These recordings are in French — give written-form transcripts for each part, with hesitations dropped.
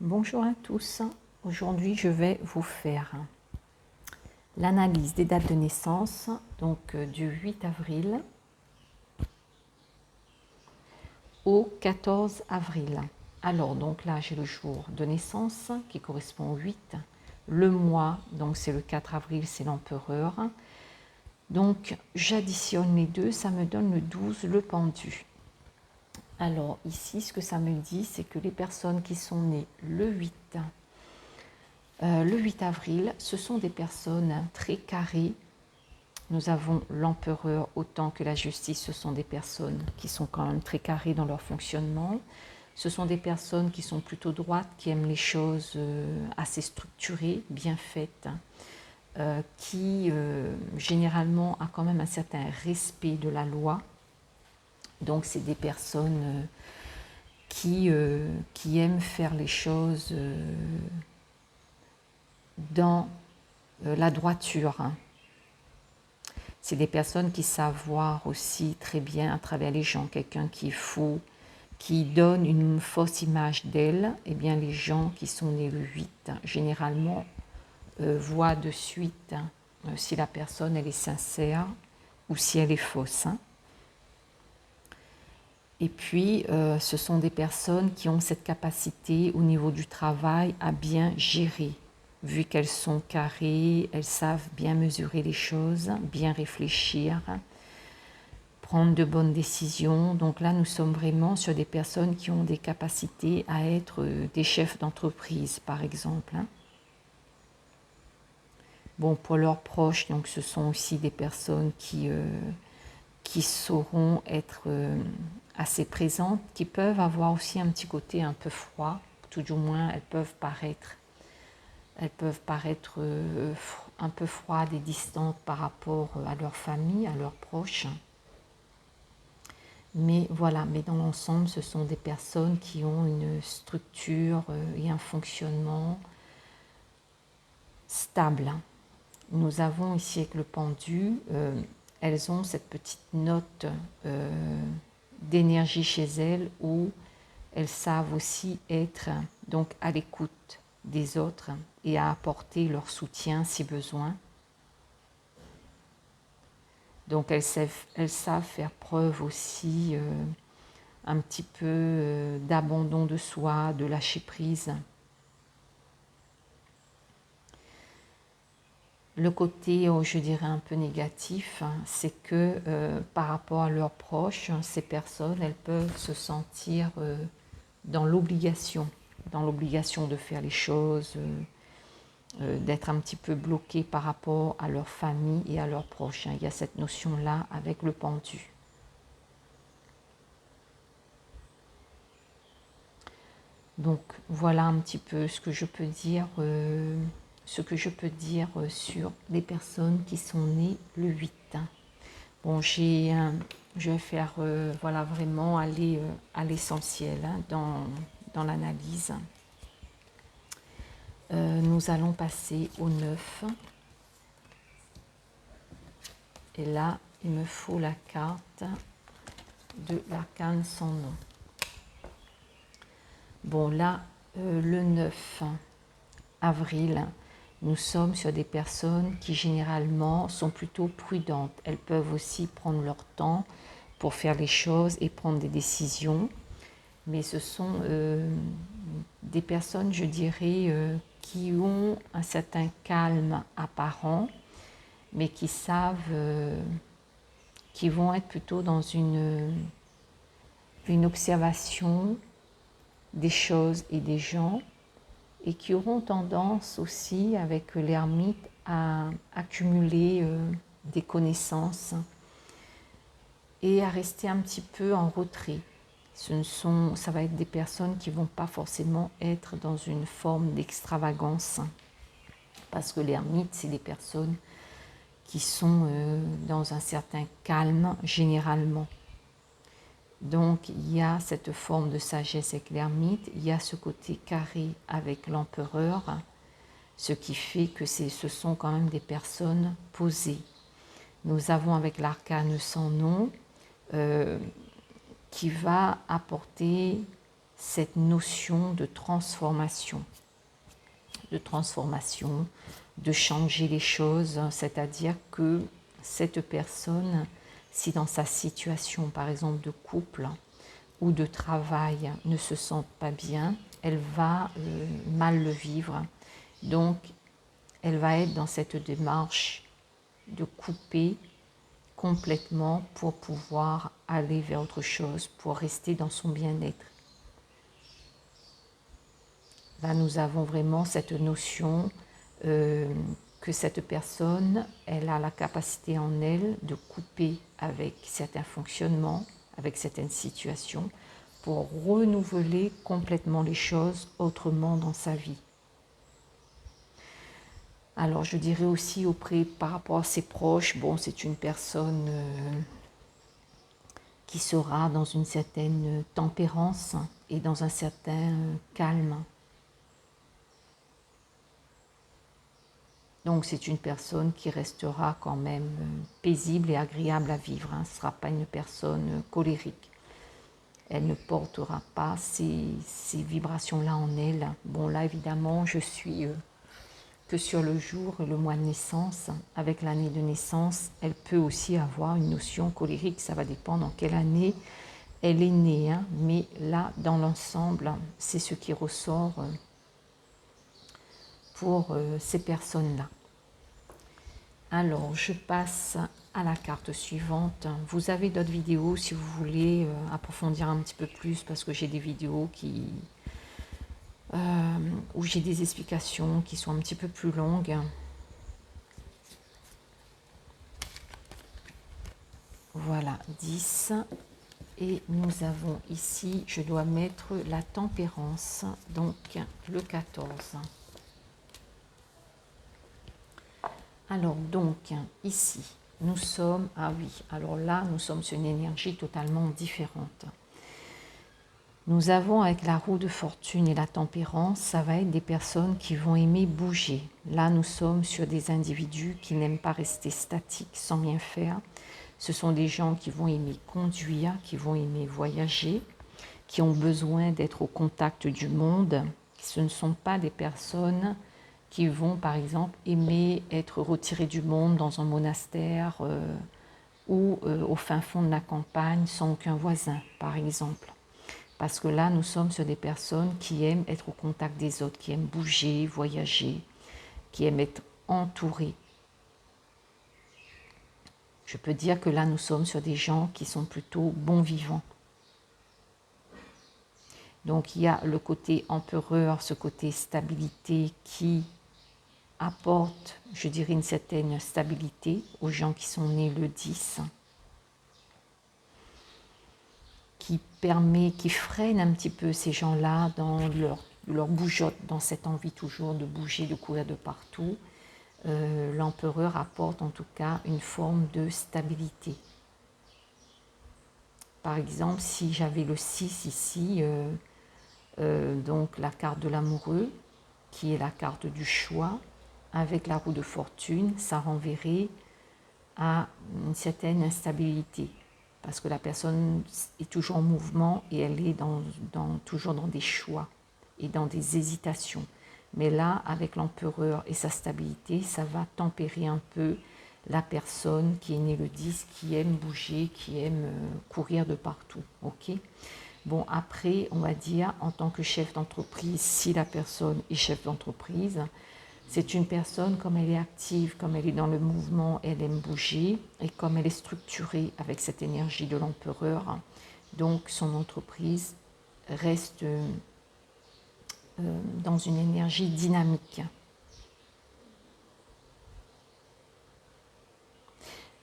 Bonjour à tous, aujourd'hui je vais vous faire l'analyse des dates de naissance, donc du 8 avril au 14 avril. Alors donc là j'ai le jour de naissance qui correspond au 8, le mois donc c'est le 4 avril, c'est l'empereur. Donc j'additionne les deux, ça me donne le 12, le pendu. Alors ici ce que ça me dit c'est que les personnes qui sont nées le 8 avril, ce sont des personnes très carrées. Nous avons l'empereur autant que la justice, ce sont des personnes qui sont quand même très carrées dans leur fonctionnement. Ce sont des personnes qui sont plutôt droites, qui aiment les choses assez structurées, bien faites, qui généralement a quand même un certain respect de la loi. Donc c'est des personnes qui aiment faire les choses dans la droiture. C'est des personnes qui savent voir aussi très bien à travers les gens. Quelqu'un qui est fou, qui donne une fausse image d'elle, eh bien les gens qui sont nés le 8, généralement, voient de suite si la personne elle est sincère ou si elle est fausse. Et puis, ce sont des personnes qui ont cette capacité au niveau du travail à bien gérer. Vu qu'elles sont carrées, elles savent bien mesurer les choses, bien réfléchir, prendre de bonnes décisions. Donc là, nous sommes vraiment sur des personnes qui ont des capacités à être des chefs d'entreprise, par exemple. Bon, pour leurs proches, donc ce sont aussi des personnes qui sauront être assez présentes, qui peuvent avoir aussi un petit côté un peu froid, tout du moins elles peuvent paraître un peu froides et distantes par rapport à leur famille, à leurs proches. Mais voilà, mais dans l'ensemble, ce sont des personnes qui ont une structure et un fonctionnement stable. Nous avons ici avec le pendu, elles ont cette petite note d'énergie chez elles où elles savent aussi être donc à l'écoute des autres et à apporter leur soutien si besoin. Donc elles savent faire preuve aussi un petit peu d'abandon de soi, de lâcher prise. Le côté, je dirais, un peu négatif, c'est que par rapport à leurs proches, ces personnes, elles peuvent se sentir dans l'obligation de faire les choses, d'être un petit peu bloquées par rapport à leur famille et à leurs proches. Il y a cette notion-là avec le pendu. Donc voilà un petit peu ce que je peux dire, sur les personnes qui sont nées le 8. Bon, je vais faire voilà, vraiment aller à l'essentiel dans l'analyse. Nous allons passer au 9. Et là, il me faut la carte de l'arcane sans nom. Bon, là, le 9 avril, nous sommes sur des personnes qui généralement sont plutôt prudentes. Elles peuvent aussi prendre leur temps pour faire les choses et prendre des décisions. Mais ce sont des personnes, je dirais, qui ont un certain calme apparent, mais qui savent, qui vont être plutôt dans une observation des choses et des gens, et qui auront tendance aussi, avec l'ermite, à accumuler des connaissances et à rester un petit peu en retrait. Ça va être des personnes qui ne vont pas forcément être dans une forme d'extravagance, parce que l'ermite, c'est des personnes qui sont dans un certain calme généralement. Donc il y a cette forme de sagesse avec l'ermite, il y a ce côté carré avec l'empereur, ce qui fait que ce sont quand même des personnes posées. Nous avons avec l'arcane sans nom qui va apporter cette notion de transformation, de changer les choses, c'est-à-dire que cette personne, si dans sa situation, par exemple de couple ou de travail, ne se sent pas bien, elle va mal le vivre. Donc, elle va être dans cette démarche de couper complètement pour pouvoir aller vers autre chose, pour rester dans son bien-être. Là, nous avons vraiment cette notion que cette personne, elle a la capacité en elle de couper avec certains fonctionnements, avec certaines situations, pour renouveler complètement les choses autrement dans sa vie. Alors, je dirais aussi par rapport à ses proches, bon, c'est une personne qui sera dans une certaine tempérance et dans un certain calme. Donc c'est une personne qui restera quand même paisible et agréable à vivre. Ce ne sera pas une personne colérique. Elle ne portera pas ces vibrations-là en elle. Bon là évidemment je suis que sur le jour, le mois de naissance. Avec l'année de naissance, elle peut aussi avoir une notion colérique. Ça va dépendre en quelle année elle est née. Hein. Mais là, dans l'ensemble, c'est ce qui ressort pour ces personnes-là. Alors, je passe à la carte suivante. Vous avez d'autres vidéos si vous voulez approfondir un petit peu plus, parce que j'ai des vidéos où j'ai des explications qui sont un petit peu plus longues. Voilà, 10. Et nous avons ici, je dois mettre la tempérance, donc le 14. Alors donc, ici, nous sommes, ah oui, alors là, nous sommes sur une énergie totalement différente. Nous avons avec la roue de fortune et la tempérance, ça va être des personnes qui vont aimer bouger. Là, nous sommes sur des individus qui n'aiment pas rester statiques sans rien faire. Ce sont des gens qui vont aimer conduire, qui vont aimer voyager, qui ont besoin d'être au contact du monde. Ce ne sont pas des personnes qui vont, par exemple, aimer être retirés du monde dans un monastère ou au fin fond de la campagne sans aucun voisin, par exemple. Parce que là, nous sommes sur des personnes qui aiment être au contact des autres, qui aiment bouger, voyager, qui aiment être entourés. Je peux dire que là, nous sommes sur des gens qui sont plutôt bons vivants. Donc, il y a le côté empereur, ce côté stabilité qui apporte, je dirais, une certaine stabilité aux gens qui sont nés le 10, qui freine un petit peu ces gens-là dans leur bougeotte, dans cette envie toujours de bouger, de courir de partout. L'empereur apporte en tout cas une forme de stabilité. Par exemple, si j'avais le 6 ici, donc la carte de l'amoureux, qui est la carte du choix, avec la roue de fortune, ça renverrait à une certaine instabilité. Parce que la personne est toujours en mouvement et elle est toujours dans des choix et dans des hésitations. Mais là, avec l'empereur et sa stabilité, ça va tempérer un peu la personne qui est née le 10, qui aime bouger, qui aime courir de partout. Okay ? Bon, après, on va dire, en tant que chef d'entreprise, si la personne est chef d'entreprise, c'est une personne, comme elle est active, comme elle est dans le mouvement, elle aime bouger, et comme elle est structurée avec cette énergie de l'empereur, donc son entreprise reste dans une énergie dynamique.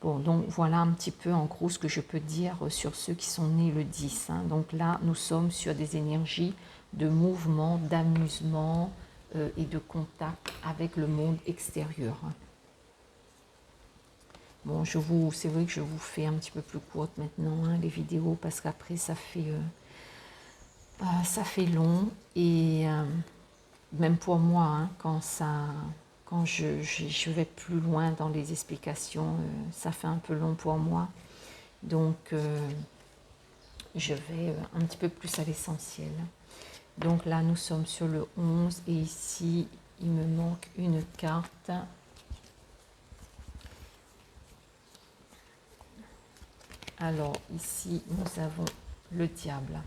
Bon, donc voilà un petit peu en gros ce que je peux dire sur ceux qui sont nés le 10. Hein. Donc là, nous sommes sur des énergies de mouvement, d'amusement et de contact avec le monde extérieur. Bon, c'est vrai que je vous fais un petit peu plus courte maintenant les vidéos parce qu'après ça fait long et même pour moi quand je vais plus loin dans les explications, ça fait un peu long pour moi. Donc je vais un petit peu plus à l'essentiel. Donc là, nous sommes sur le 11 et ici, il me manque une carte. Alors ici, nous avons le diable.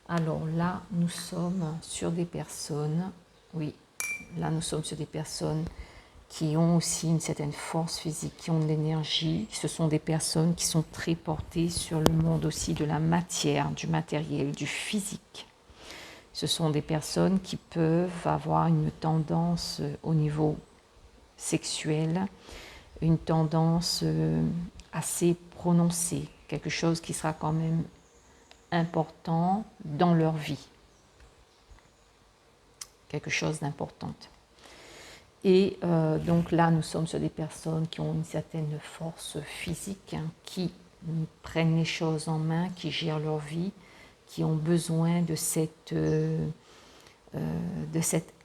Alors là, nous sommes sur des personnes, oui, là nous sommes sur des personnes qui ont aussi une certaine force physique, qui ont de l'énergie. Ce sont des personnes qui sont très portées sur le monde aussi de la matière, du matériel, du physique. Ce sont des personnes qui peuvent avoir une tendance au niveau sexuel, une tendance assez prononcée, quelque chose qui sera quand même important dans leur vie, quelque chose d'important. Et donc là, nous sommes sur des personnes qui ont une certaine force physique, hein, qui prennent les choses en main, qui gèrent leur vie, qui ont besoin de cette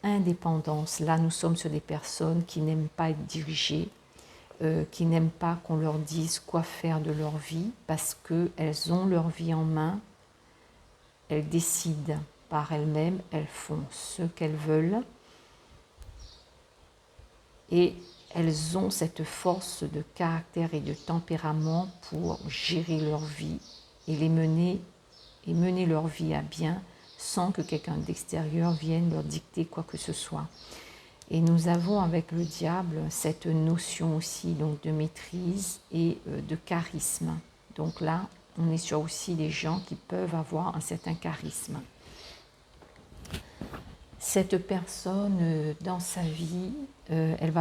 indépendance. Là, nous sommes sur des personnes qui n'aiment pas être dirigées, qui n'aiment pas qu'on leur dise quoi faire de leur vie, parce qu'elles ont leur vie en main, elles décident par elles-mêmes, elles font ce qu'elles veulent, et elles ont cette force de caractère et de tempérament pour gérer leur vie et mener leur vie à bien sans que quelqu'un d'extérieur vienne leur dicter quoi que ce soit. Et nous avons avec le diable cette notion aussi donc de maîtrise et de charisme. Donc là, on est sur aussi des gens qui peuvent avoir un certain charisme. Cette personne, dans sa vie, elle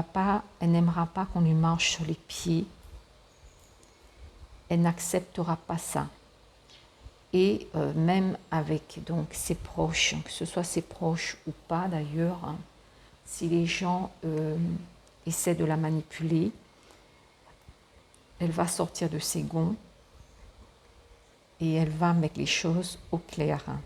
n'aimera pas qu'on lui marche sur les pieds. Elle n'acceptera pas ça. Et même avec donc ses proches, que ce soit ses proches ou pas d'ailleurs, hein, si les gens essaient de la manipuler, elle va sortir de ses gonds et elle va mettre les choses au clair. Hein.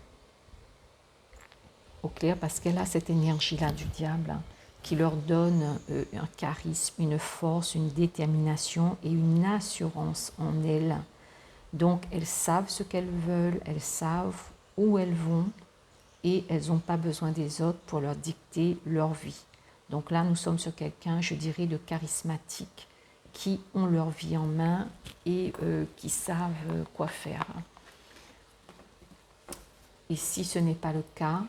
Au clair, parce qu'elle a cette énergie-là du diable, hein, qui leur donne un charisme, une force, une détermination et une assurance en elles. Donc elles savent ce qu'elles veulent, elles savent où elles vont et elles n'ont pas besoin des autres pour leur dicter leur vie. Donc là, nous sommes sur quelqu'un, je dirais, de charismatique, qui ont leur vie en main et qui savent quoi faire. Et si ce n'est pas le cas,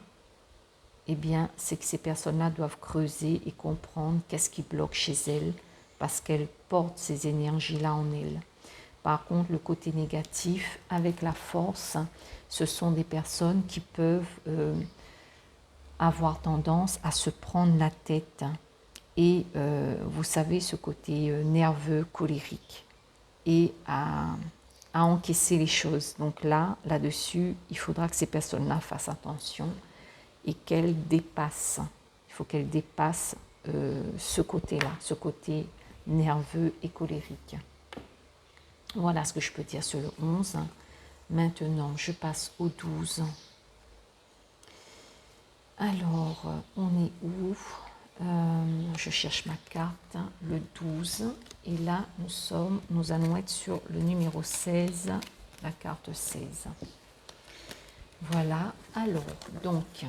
eh bien, c'est que ces personnes-là doivent creuser et comprendre qu'est-ce qui bloque chez elles, parce qu'elles portent ces énergies-là en elles. Par contre, le côté négatif, avec la force, ce sont des personnes qui peuvent avoir tendance à se prendre la tête et, vous savez, ce côté nerveux, colérique, et à encaisser les choses. Donc là-dessus, il faudra que ces personnes-là fassent attention et qu'elles dépassent. Il faut qu'elles dépassent ce côté-là, ce côté nerveux et colérique. Voilà ce que je peux dire sur le 11. Maintenant, je passe au 12. Alors, on est où? Je cherche ma carte, le 12. Et là, nous allons être sur le numéro 16, la carte 16. Voilà, alors, donc,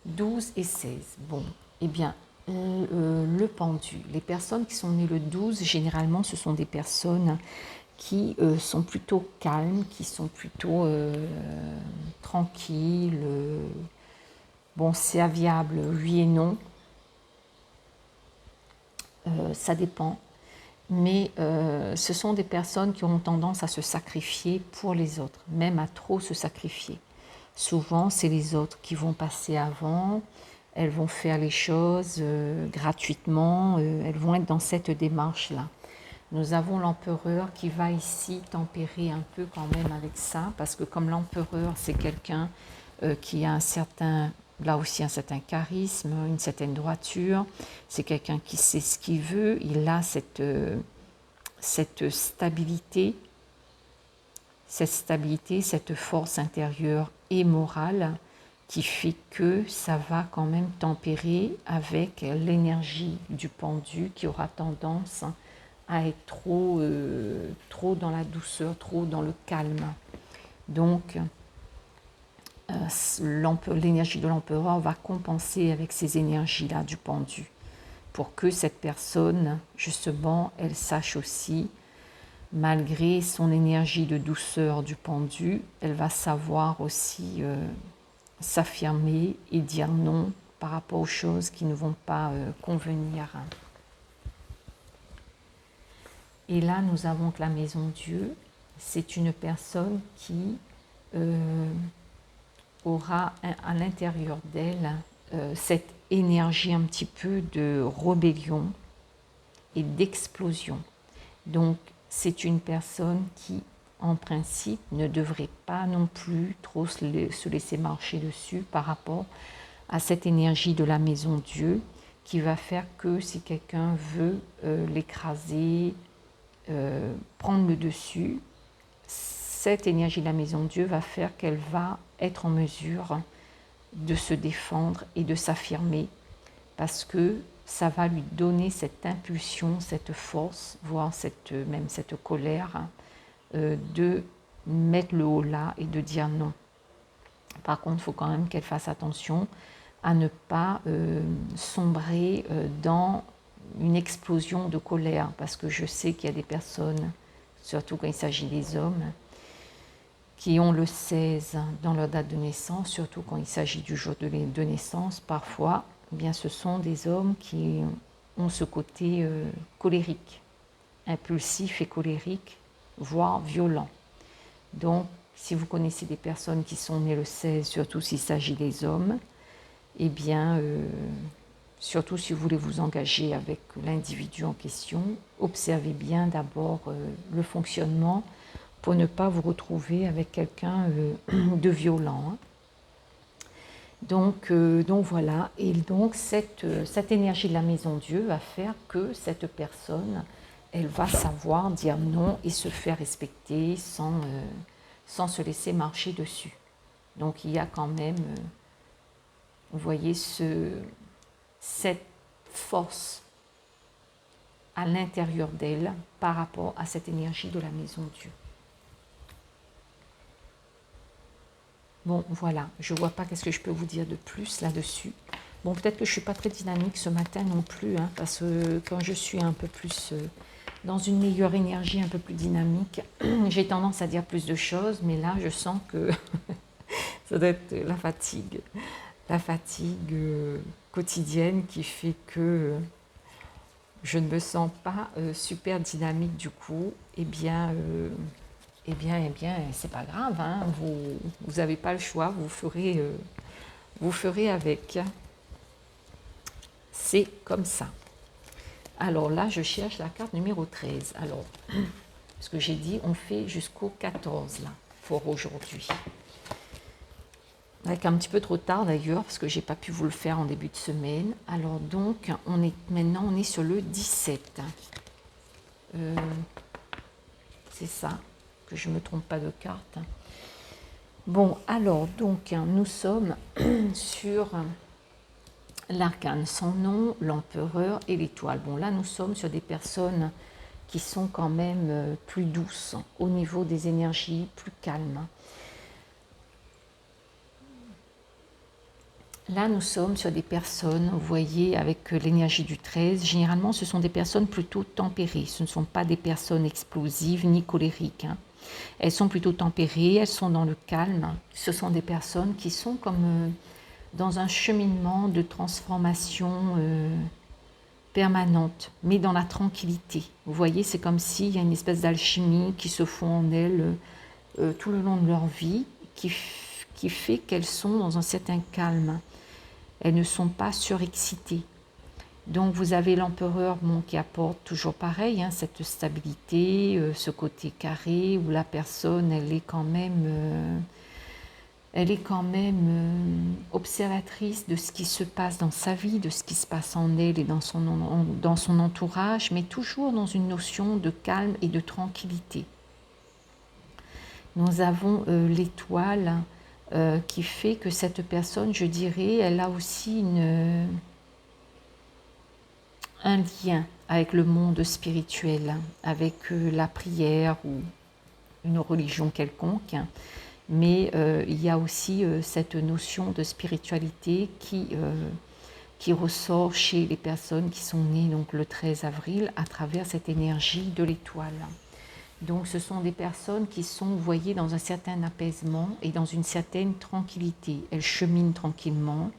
12 et 16. Bon, eh bien, le pendu. Les personnes qui sont nées le 12, généralement, ce sont des personnes qui sont plutôt calmes, qui sont plutôt tranquilles. Bon, c'est aviable, oui et non. Ça dépend. Mais ce sont des personnes qui ont tendance à se sacrifier pour les autres, même à trop se sacrifier. Souvent, c'est les autres qui vont passer avant, elles vont faire les choses gratuitement, elles vont être dans cette démarche-là. Nous avons l'empereur qui va ici tempérer un peu quand même avec ça, parce que comme l'empereur, c'est quelqu'un qui a un certain, là aussi un certain charisme, une certaine droiture, c'est quelqu'un qui sait ce qu'il veut, il a cette stabilité, cette force intérieure et morale qui fait que ça va quand même tempérer avec l'énergie du pendu qui aura tendance à être trop dans la douceur, trop dans le calme. Donc, l'énergie de l'empereur va compenser avec ces énergies-là du pendu, pour que cette personne, justement, elle sache aussi, malgré son énergie de douceur du pendu, elle va savoir aussi s'affirmer et dire non par rapport aux choses qui ne vont pas convenir. Et là, nous avons que la maison Dieu, c'est une personne qui aura à l'intérieur d'elle cette énergie un petit peu de rébellion et d'explosion. Donc, c'est une personne qui, en principe, ne devrait pas non plus trop se laisser marcher dessus par rapport à cette énergie de la maison Dieu qui va faire que si quelqu'un veut l'écraser, prendre le dessus, cette énergie de la maison Dieu va faire qu'elle va être en mesure de se défendre et de s'affirmer parce que ça va lui donner cette impulsion, cette force, voire même cette colère de mettre le haut là et de dire non. Par contre, il faut quand même qu'elle fasse attention à ne pas sombrer dans une explosion de colère parce que je sais qu'il y a des personnes, surtout quand il s'agit des hommes, qui ont le 16 dans leur date de naissance, surtout quand il s'agit du jour de naissance, parfois, eh bien, ce sont des hommes qui ont ce côté colérique, impulsif et colérique, voire violent. Donc, si vous connaissez des personnes qui sont nées le 16, surtout s'il s'agit des hommes, eh bien, surtout si vous voulez vous engager avec l'individu en question, observez bien d'abord le fonctionnement pour ne pas vous retrouver avec quelqu'un de violent. Donc voilà, et donc cette énergie de la maison Dieu va faire que cette personne, elle va savoir dire non et se faire respecter sans se laisser marcher dessus. Donc il y a quand même, vous voyez, cette force à l'intérieur d'elle par rapport à cette énergie de la maison Dieu. Bon, voilà, je ne vois pas qu'est-ce que je peux vous dire de plus là-dessus. Bon, peut-être que je ne suis pas très dynamique ce matin non plus, hein, parce que quand je suis un peu plus dans une meilleure énergie, un peu plus dynamique, j'ai tendance à dire plus de choses, mais là, je sens que ça doit être la fatigue quotidienne qui fait que je ne me sens pas super dynamique du coup. Eh bien, c'est pas grave, hein, vous n'avez pas le choix, vous ferez avec. C'est comme ça. Alors là, je cherche la carte numéro 13. Alors, parce que j'ai dit, on fait jusqu'au 14 là, pour aujourd'hui. Avec un petit peu trop tard d'ailleurs, parce que j'ai pas pu vous le faire en début de semaine. Alors donc, maintenant on est sur le 17. C'est ça, que je ne me trompe pas de carte. Bon, alors donc, nous sommes sur l'arcane sans nom, l'empereur et l'étoile. Bon, là, nous sommes sur des personnes qui sont quand même plus douces, au niveau des énergies, plus calmes. Là, nous sommes sur des personnes, vous voyez, avec l'énergie du 13. Généralement, ce sont des personnes plutôt tempérées. Ce ne sont pas des personnes explosives ni colériques. Hein. Elles sont plutôt tempérées, elles sont dans le calme. Ce sont des personnes qui sont comme dans un cheminement de transformation permanente, mais dans la tranquillité. Vous voyez, c'est comme s'il y a une espèce d'alchimie qui se fond en elles tout le long de leur vie, qui fait qu'elles sont dans un certain calme. Elles ne sont pas surexcitées. Donc vous avez l'empereur qui apporte toujours pareil, hein, cette stabilité, ce côté carré où la personne elle est quand même observatrice de ce qui se passe dans sa vie, de ce qui se passe en elle et dans son entourage, mais toujours dans une notion de calme et de tranquillité. Nous avons l'étoile qui fait que cette personne, je dirais, elle a aussi un lien avec le monde spirituel, avec la prière ou une religion quelconque. mais il y a aussi cette notion de spiritualité qui ressort chez les personnes qui sont nées donc, le 13 avril à travers cette énergie de l'étoile. Donc ce sont des personnes qui sont, vous voyez, dans un certain apaisement et dans une certaine tranquillité. Elles cheminent tranquillement,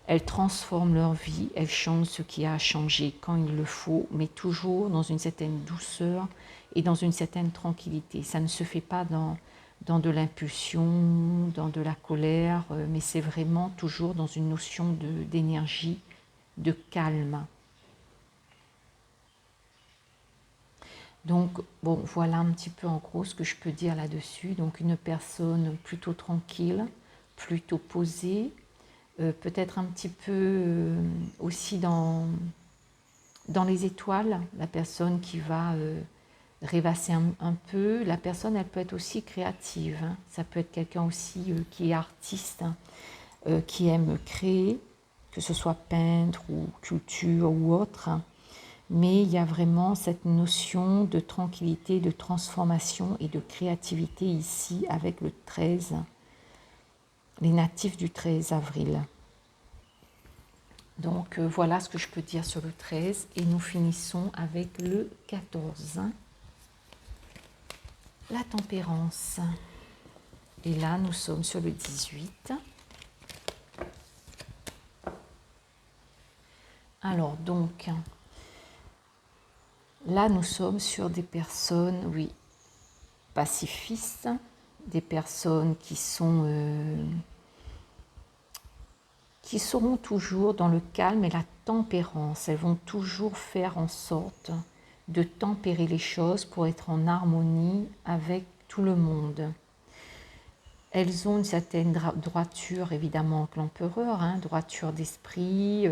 elles transforment leur vie, elles changent ce qui a à changer quand il le faut, mais toujours dans une certaine douceur et dans une certaine tranquillité. Ça ne se fait pas dans de l'impulsion, dans de la colère, mais c'est vraiment toujours dans une notion d'énergie, de calme. Donc, bon, voilà un petit peu en gros ce que je peux dire là-dessus. Donc, une personne plutôt tranquille, plutôt posée, peut-être un petit peu aussi dans les étoiles, la personne qui va rêvasser un peu. La personne, elle peut être aussi créative. Hein. Ça peut être quelqu'un aussi qui est artiste, hein, qui aime créer, que ce soit peintre ou culture ou autre. Hein. Mais il y a vraiment cette notion de tranquillité, de transformation et de créativité ici avec le 13, les natifs du 13 avril. Donc voilà ce que je peux dire sur le 13 et nous finissons avec le 14. La tempérance. Et là nous sommes sur le 18. Alors donc, là nous sommes sur des personnes, oui, pacifistes, des personnes qui seront toujours dans le calme et la tempérance. Elles vont toujours faire en sorte de tempérer les choses pour être en harmonie avec tout le monde. Elles ont une certaine droiture, évidemment, que l'empereur, hein, droiture d'esprit.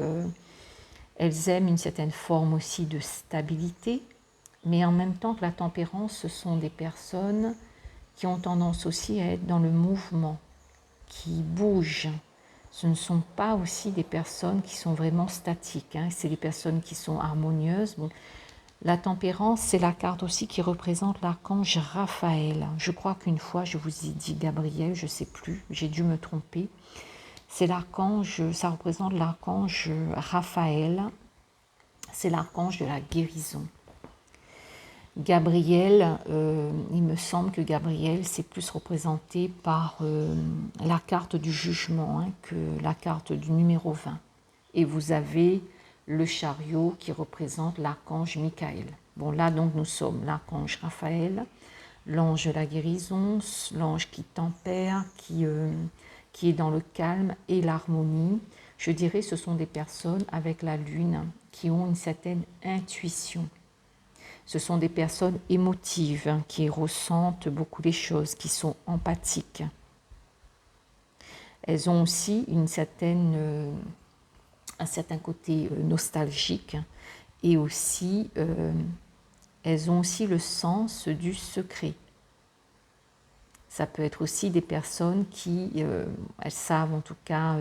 Elles aiment une certaine forme aussi de stabilité, mais en même temps que la tempérance, ce sont des personnes qui ont tendance aussi à être dans le mouvement, qui bougent. Ce ne sont pas aussi des personnes qui sont vraiment statiques, hein. C'est des personnes qui sont harmonieuses. Bon, la tempérance, c'est la carte aussi qui représente l'archange Raphaël. Je crois qu'une fois, je vous ai dit Gabriel, je ne sais plus, j'ai dû me tromper. C'est l'archange, ça représente l'archange Raphaël. C'est l'archange de la guérison. Gabriel, il me semble que Gabriel, c'est plus représenté par la carte du jugement, hein, que la carte du numéro 20. Et vous avez le chariot qui représente l'archange Michael. Bon, là, donc, nous sommes l'archange Raphaël, l'ange de la guérison, l'ange qui tempère, qui est dans le calme et l'harmonie. Je dirais que ce sont des personnes avec la lune qui ont une certaine intuition. Ce sont des personnes émotives, hein, qui ressentent beaucoup les choses, qui sont empathiques. Elles ont aussi un certain côté nostalgique et aussi elles ont aussi le sens du secret. Ça peut être aussi des personnes qui, elles savent en tout cas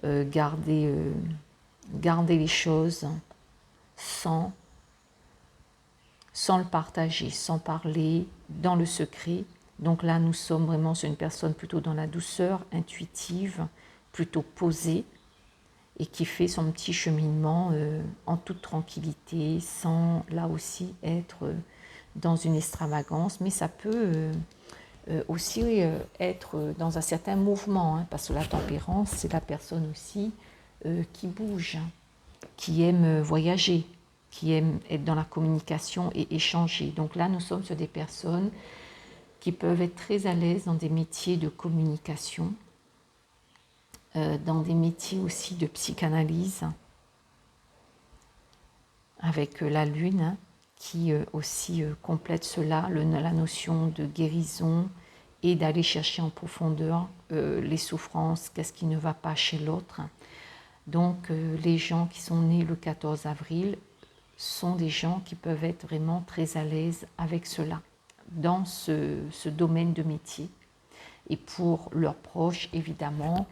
garder les choses sans le partager, sans parler, dans le secret. Donc là, nous sommes vraiment sur une personne plutôt dans la douceur, intuitive, plutôt posée, et qui fait son petit cheminement en toute tranquillité, sans là aussi être dans une extravagance, mais ça peut aussi être dans un certain mouvement, hein, parce que la tempérance, c'est la personne aussi qui bouge, qui aime voyager, qui aiment être dans la communication et échanger. Donc là, nous sommes sur des personnes qui peuvent être très à l'aise dans des métiers de communication, dans des métiers aussi de psychanalyse, avec la lune, hein, qui aussi complète cela, la notion de guérison et d'aller chercher en profondeur les souffrances, qu'est-ce qui ne va pas chez l'autre. Donc les gens qui sont nés le 14 avril sont des gens qui peuvent être vraiment très à l'aise avec cela, dans ce domaine de métier. Et pour leurs proches, évidemment,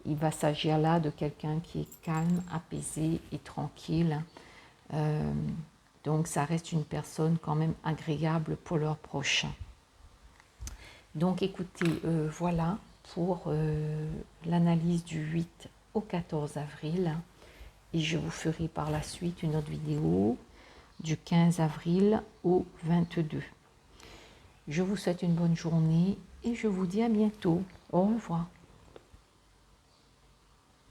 il va s'agir là de quelqu'un qui est calme, apaisé et tranquille. Donc ça reste une personne quand même agréable pour leurs proches. Donc écoutez, voilà pour l'analyse du 8 au 14 avril. Et je vous ferai par la suite une autre vidéo du 15 avril au 22. Je vous souhaite une bonne journée et je vous dis à bientôt. Au revoir.